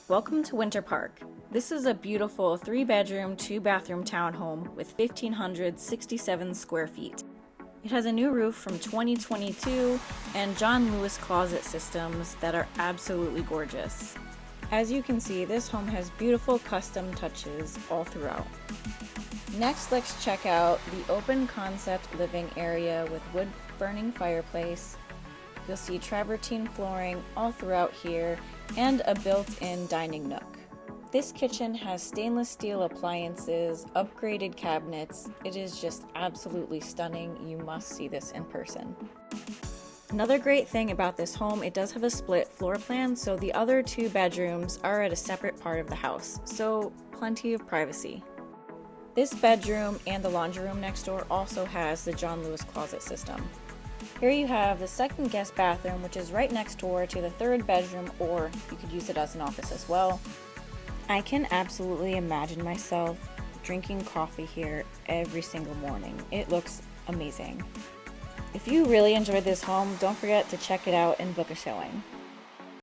Welcome to Winter Park. This is a beautiful 3-bedroom, 2-bathroom townhome with 1,567 square feet. It has a new roof from 2022 and John Lewis closet systems that are absolutely gorgeous. As you can see, this home has beautiful custom touches all throughout. Next, let's check out the open concept living area with wood burning fireplace. You'll see travertine flooring all throughout here and a built-in dining nook. This kitchen has stainless steel appliances, upgraded cabinets. It is just absolutely stunning. You must see this in person. Another great thing about this home, it does have a split floor plan, so the other 2 bedrooms are at a separate part of the house, so plenty of privacy. This bedroom and the laundry room next door also has the John Lewis closet system. Here you have the second guest bathroom, which is right next door to the 3rd bedroom, or you could use it as an office as well. I can absolutely imagine myself drinking coffee here every single morning. It looks amazing. If you really enjoyed this home, don't forget to check it out and book a showing.